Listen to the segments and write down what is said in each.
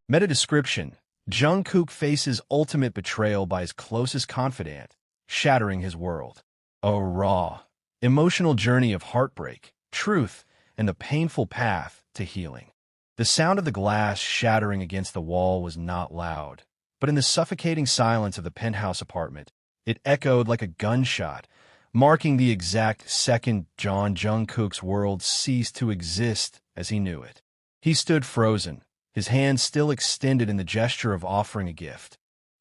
Meta description: Jungkook faces ultimate betrayal by his closest confidant, shattering his world. A raw, emotional journey of heartbreak, truth, and the painful path to healing. The sound of the glass shattering against the wall was not loud, but in the suffocating silence of the penthouse apartment, it echoed like a gunshot, marking the exact second Jungkook's world ceased to exist as he knew it. He stood frozen, his hand still extended in the gesture of offering a gift.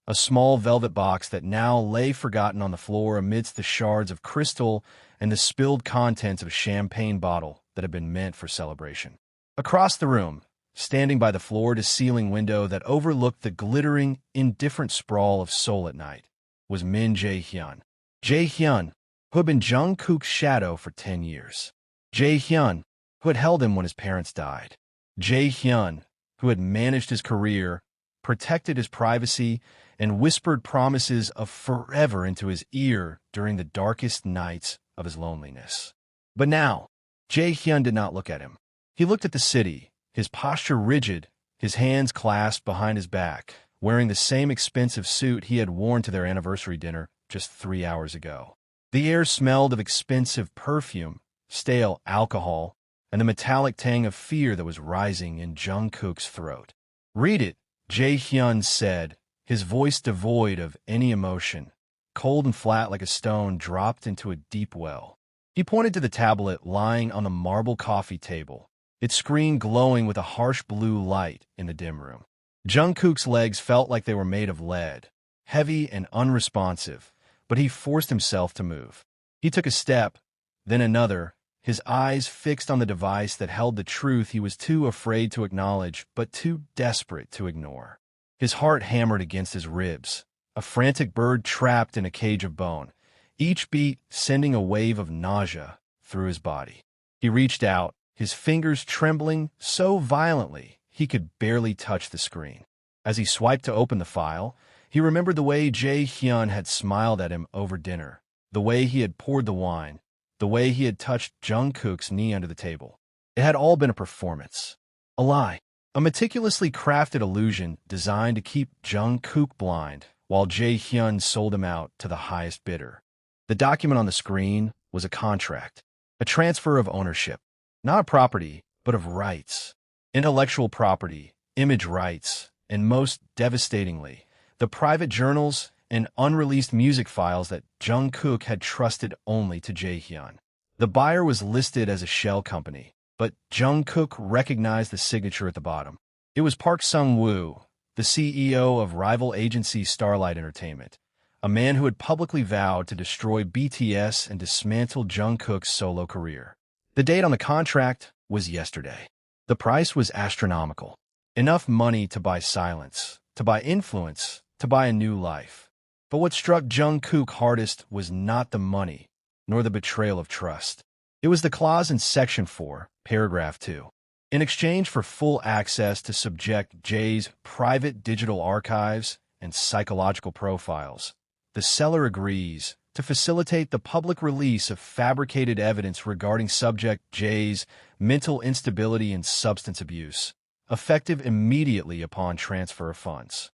A small velvet box that now lay forgotten on the floor amidst the shards of crystal and the spilled contents of a champagne bottle that had been meant for celebration. Across the room, standing by the floor-to-ceiling window that overlooked the glittering, indifferent sprawl of Seoul at night, was Min Jae-hyun. Jae-hyun, who had been Jungkook's shadow for 10 years. Jae-hyun, who had held him when his parents died. Jae-hyun, who had managed his career, protected his privacy, and whispered promises of forever into his ear during the darkest nights of his loneliness. But now, Jae-hyun did not look at him. He looked at the city, his posture rigid, his hands clasped behind his back, wearing the same expensive suit he had worn to their anniversary dinner just 3 hours ago. The air smelled of expensive perfume, stale alcohol, and the metallic tang of fear that was rising in Jungkook's throat. "Read it," Jae-hyun said, his voice devoid of any emotion, cold and flat like a stone dropped into a deep well. He pointed to the tablet lying on the marble coffee table, its screen glowing with a harsh blue light in the dim room. Jungkook's legs felt like they were made of lead, heavy and unresponsive, but he forced himself to move. He took a step, then another, his eyes fixed on the device that held the truth he was too afraid to acknowledge but too desperate to ignore. His heart hammered against his ribs, a frantic bird trapped in a cage of bone, each beat sending a wave of nausea through his body. He reached out, his fingers trembling so violently he could barely touch the screen. As he swiped to open the file, he remembered the way Jae-hyun had smiled at him over dinner, the way he had poured the wine, the way he had touched Jungkook's knee under the table. It had all been a performance, a lie, a meticulously crafted illusion designed to keep Jungkook blind while Jae-hyun sold him out to the highest bidder. The document on the screen was a contract, a transfer of ownership, not of property, but of rights. Intellectual property, image rights, and most devastatingly, the private journals and unreleased music files that Jungkook had trusted only to Jae-hyun. The buyer was listed as a shell company, but Jungkook recognized the signature at the bottom. It was Park Sung-woo, the CEO of rival agency Starlight Entertainment, a man who had publicly vowed to destroy BTS and dismantle Jungkook's solo career. The date on the contract was yesterday. The price was astronomical. Enough money to buy silence, to buy influence, to buy a new life. But what struck Jungkook hardest was not the money, nor the betrayal of trust. It was the clause in Section 4, Paragraph 2. In exchange for full access to subject Jae's private digital archives and psychological profiles, the seller agrees to facilitate the public release of fabricated evidence regarding subject Jae's mental instability and substance abuse, effective immediately upon transfer of funds.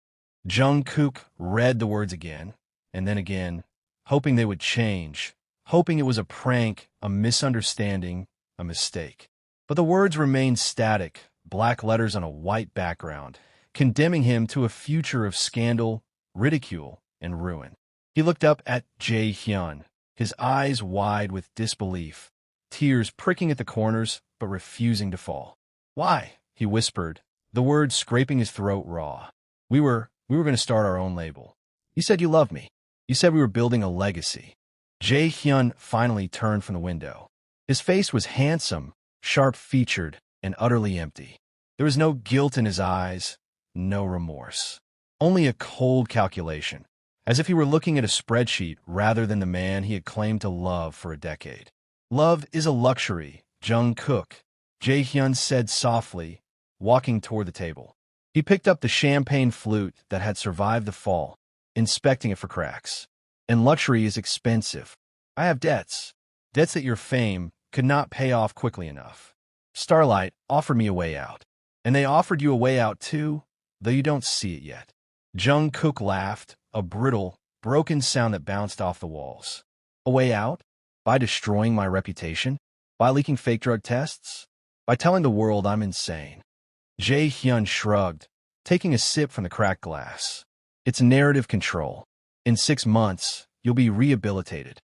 Jungkook read the words again, and then again, hoping they would change, hoping it was a prank, a misunderstanding, a mistake. But the words remained static, black letters on a white background, condemning him to a future of scandal, ridicule, and ruin. He looked up at Jae-hyun, his eyes wide with disbelief, tears pricking at the corners but refusing to fall. "Why?" he whispered, the words scraping his throat raw. We were going to start our own label. You said you loved me. You said we were building a legacy." Jae-hyun finally turned from the window. His face was handsome, sharp-featured, and utterly empty. There was no guilt in his eyes, no remorse. Only a cold calculation, as if he were looking at a spreadsheet rather than the man he had claimed to love for a decade. "Love is a luxury, Jungkook," Jae-hyun said softly, walking toward the table. He picked up the champagne flute that had survived the fall, inspecting it for cracks. "And luxury is expensive. I have debts. Debts that your fame could not pay off quickly enough. Starlight offered me a way out. And they offered you a way out too?" though you don't see it yet. Jungkook laughed, a brittle, broken sound that bounced off the walls. A way out? By destroying my reputation? By leaking fake drug tests? By telling the world I'm insane? Jae-hyun shrugged, taking a sip from the cracked glass. It's narrative control. In 6 months, you'll be rehabilitated.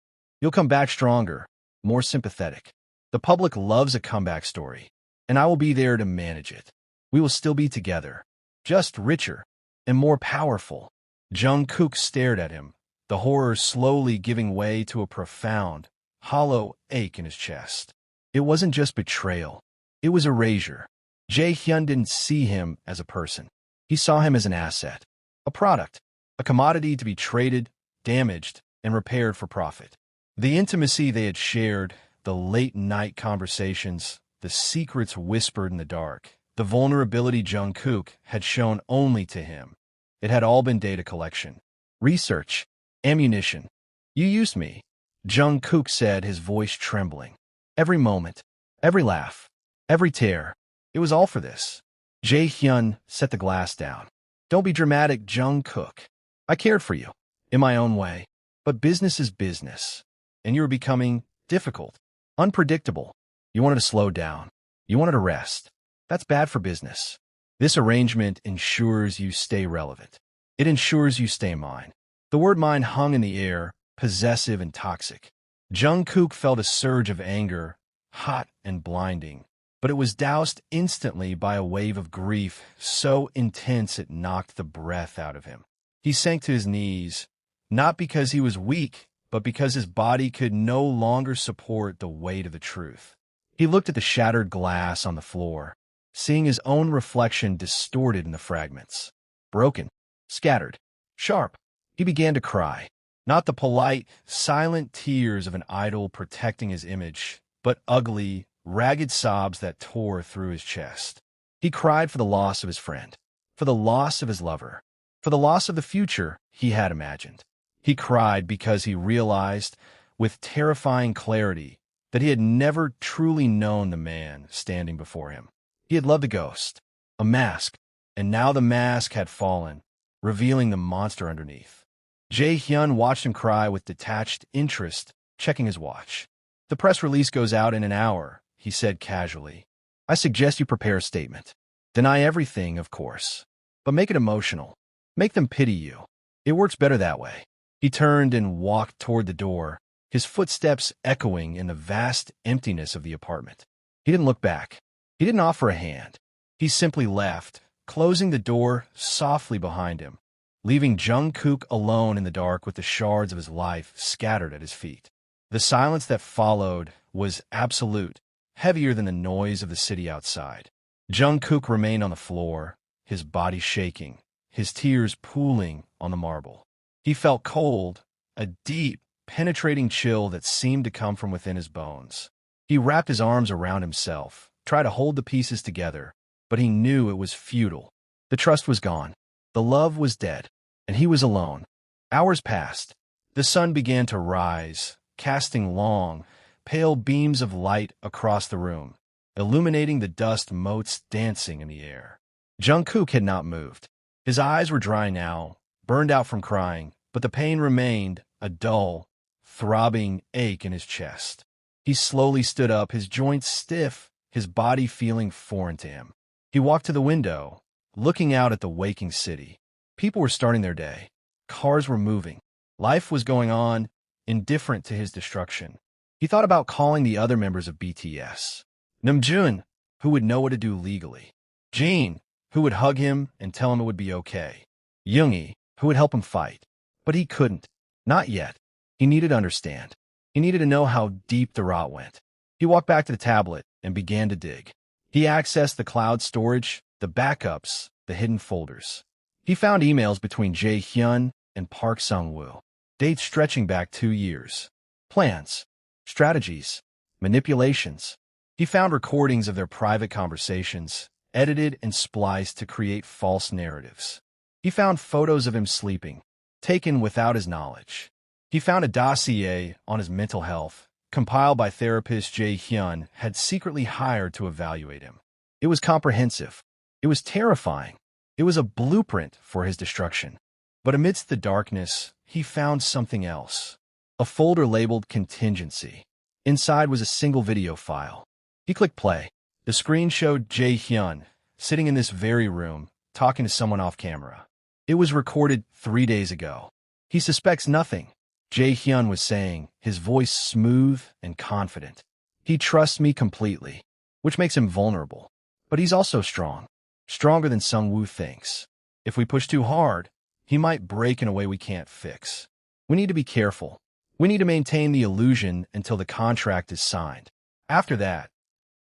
You'll come back stronger, more sympathetic. The public loves a comeback story, and I will be there to manage it. We will still be together, just richer and more powerful. Jungkook stared at him, the horror slowly giving way to a profound, hollow ache in his chest. It wasn't just betrayal. It was erasure. Jae-hyun didn't see him as a person. He saw him as an asset, a product, a commodity to be traded, damaged, and repaired for profit. The intimacy they had shared, the late-night conversations, the secrets whispered in the dark, the vulnerability Jungkook had shown only to him. It had all been data collection, research, ammunition. You used me, Jungkook said, his voice trembling. Every moment, every laugh, every tear, it was all for this. Jae-hyun set the glass down. Don't be dramatic, Jungkook. I cared for you, in my own way. But business is business, and you were becoming difficult, unpredictable. You wanted to slow down. You wanted to rest. That's bad for business. This arrangement ensures you stay relevant. It ensures you stay mine. The word mine hung in the air, possessive and toxic. Jungkook felt a surge of anger, hot and blinding, but it was doused instantly by a wave of grief so intense it knocked the breath out of him. He sank to his knees, not because he was weak, but because his body could no longer support the weight of the truth. He looked at the shattered glass on the floor, seeing his own reflection distorted in the fragments. Broken, scattered, sharp. He began to cry. Not the polite, silent tears of an idol protecting his image, but ugly, ragged sobs that tore through his chest. He cried for the loss of his friend, for the loss of his lover, for the loss of the future he had imagined. He cried because he realized, with terrifying clarity, that he had never truly known the man standing before him. He had loved a ghost, a mask, and now the mask had fallen, revealing the monster underneath. Jae-hyun watched him cry with detached interest, checking his watch. The press release goes out in an hour, he said casually. I suggest you prepare a statement. Deny everything, of course, but make it emotional. Make them pity you. It works better that way. He turned and walked toward the door, his footsteps echoing in the vast emptiness of the apartment. He didn't look back. He didn't offer a hand. He simply left, closing the door softly behind him, leaving Jungkook alone in the dark with the shards of his life scattered at his feet. The silence that followed was absolute, heavier than the noise of the city outside. Jungkook remained on the floor, his body shaking, his tears pooling on the marble. He felt cold, a deep, penetrating chill that seemed to come from within his bones. He wrapped his arms around himself, tried to hold the pieces together, but he knew it was futile. The trust was gone. The love was dead, and he was alone. Hours passed. The sun began to rise, casting long, pale beams of light across the room, illuminating the dust motes dancing in the air. Jungkook had not moved. His eyes were dry now, burned out from crying, but the pain remained, a dull, throbbing ache in his chest. He slowly stood up, his joints stiff, his body feeling foreign to him. He walked to the window, looking out at the waking city. People were starting their day. Cars were moving. Life was going on, indifferent to his destruction. He thought about calling the other members of BTS. Namjoon, who would know what to do legally. Jin, who would hug him and tell him it would be okay. Yoongi, who would help him fight. But he couldn't. Not yet. He needed to understand. He needed to know how deep the rot went. He walked back to the tablet and began to dig. He accessed the cloud storage, the backups, the hidden folders. He found emails between Jae-hyun and Park Sung-woo, dates stretching back 2 years. Plans, strategies, manipulations. He found recordings of their private conversations, edited and spliced to create false narratives. He found photos of him sleeping, taken without his knowledge. He found a dossier on his mental health, compiled by therapist Jae-hyun had secretly hired to evaluate him. It was comprehensive. It was terrifying. It was a blueprint for his destruction. But amidst the darkness, he found something else. A folder labeled Contingency. Inside was a single video file. He clicked play. The screen showed Jae-hyun sitting in this very room, talking to someone off camera. It was recorded 3 days ago. He suspects nothing, Jae-hyun was saying, his voice smooth and confident. He trusts me completely, which makes him vulnerable. But he's also strong. Stronger than Sung-woo thinks. If we push too hard, he might break in a way we can't fix. We need to be careful. We need to maintain the illusion until the contract is signed. After that,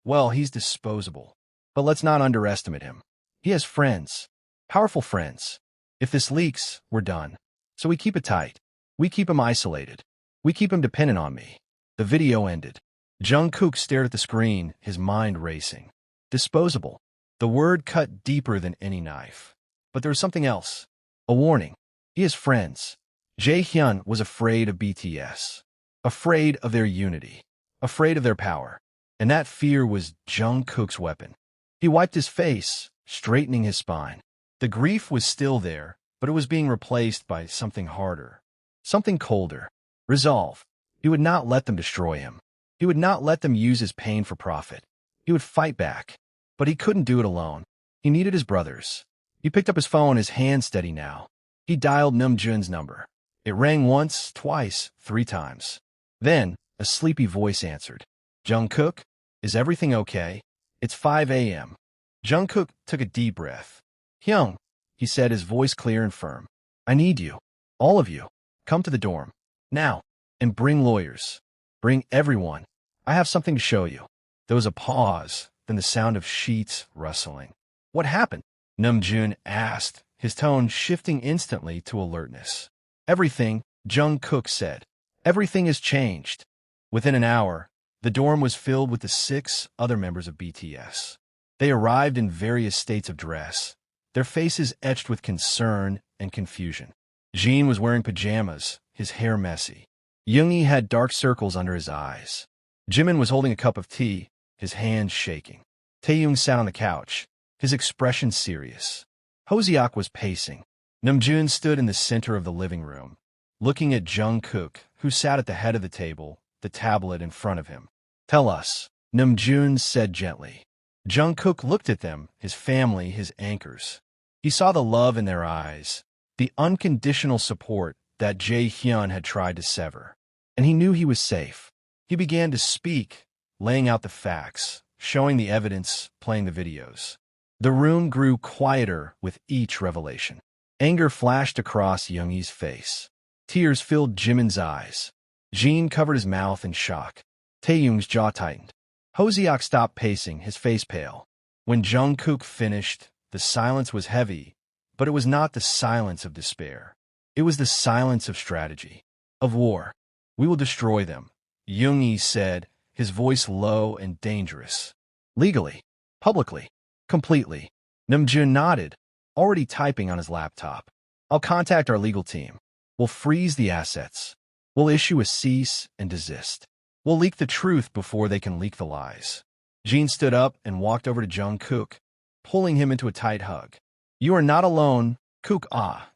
well, he's disposable. But let's not underestimate him. He has friends. Powerful friends. If this leaks, we're done. So we keep it tight. We keep him isolated. We keep him dependent on me. The video ended. Jungkook stared at the screen, his mind racing. Disposable. The word cut deeper than any knife. But there was something else. A warning. He has friends. Jae-hyun was afraid of BTS. Afraid of their unity. Afraid of their power. And that fear was Jungkook's weapon. He wiped his face, straightening his spine. The grief was still there, but it was being replaced by something harder. Something colder. Resolve. He would not let them destroy him. He would not let them use his pain for profit. He would fight back. But he couldn't do it alone. He needed his brothers. He picked up his phone, his hand steady now. He dialed Namjoon's number. It rang once, twice, 3 times. Then, a sleepy voice answered. Jungkook, is everything okay? It's 5 a.m. Jungkook took a deep breath. Hyung, he said, his voice clear and firm. I need you. All of you. Come to the dorm. Now. And bring lawyers. Bring everyone. I have something to show you. There was a pause, then the sound of sheets rustling. What happened? Namjoon asked, his tone shifting instantly to alertness. Everything, Jungkook said. Everything has changed. Within an hour, the dorm was filled with the 6 other members of BTS. They arrived in various states of dress, their faces etched with concern and confusion. Jin was wearing pajamas, his hair messy. Yoongi had dark circles under his eyes. Jimin was holding a cup of tea, his hands shaking. Taeyoung sat on the couch, his expression serious. Hoseok was pacing. Namjoon stood in the center of the living room, looking at Jungkook, who sat at the head of the table, the tablet in front of him. Tell us, Namjoon said gently. Jungkook looked at them, his family, his anchors. He saw the love in their eyes, the unconditional support that Jae-hyun had tried to sever. And he knew he was safe. He began to speak, laying out the facts, showing the evidence, playing the videos. The room grew quieter with each revelation. Anger flashed across Yoongi's face. Tears filled Jimin's eyes. Jin covered his mouth in shock. Taeyoung's jaw tightened. Hoseok stopped pacing, his face pale. When Jungkook finished, the silence was heavy, but it was not the silence of despair. It was the silence of strategy, of war. We will destroy them, Yoongi said, his voice low and dangerous. Legally, publicly, completely. Namjoon nodded, already typing on his laptop. I'll contact our legal team. We'll freeze the assets. We'll issue a cease and desist. We'll leak the truth before they can leak the lies. Jin stood up and walked over to Jungkook, pulling him into a tight hug. You are not alone, Kook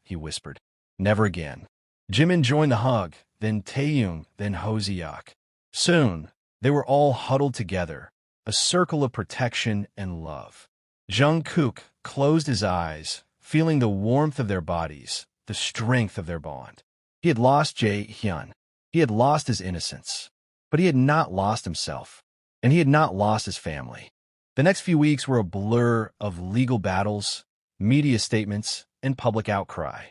he whispered. Never again. Jimin joined the hug, then Taeyoung, then Hoseok. Soon, they were all huddled together, a circle of protection and love. Jungkook closed his eyes, feeling the warmth of their bodies, the strength of their bond. He had lost Jae-hyun. He had lost his innocence. But he had not lost himself. And he had not lost his family. The next few weeks were a blur of legal battles, media statements, and public outcry.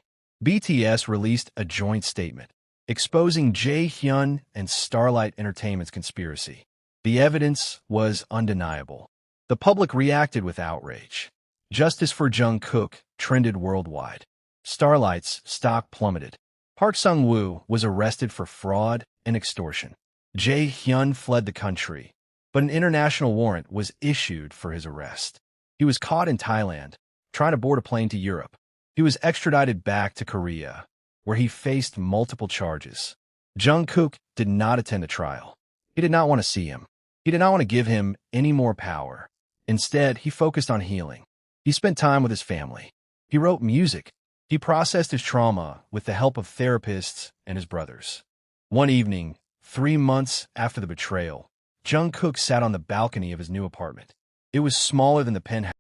BTS released a joint statement, exposing Jae-hyun and Starlight Entertainment's conspiracy. The evidence was undeniable. The public reacted with outrage. Justice for Jungkook trended worldwide. Starlight's stock plummeted. Park Sung-woo was arrested for fraud and extortion. Jae-hyun fled the country, but an international warrant was issued for his arrest. He was caught in Thailand, trying to board a plane to Europe. He was extradited back to Korea, where he faced multiple charges. Jungkook did not attend the trial. He did not want to see him. He did not want to give him any more power. Instead, he focused on healing. He spent time with his family. He wrote music. He processed his trauma with the help of therapists and his brothers. One evening, 3 months after the betrayal, Jungkook sat on the balcony of his new apartment. It was smaller than the penthouse.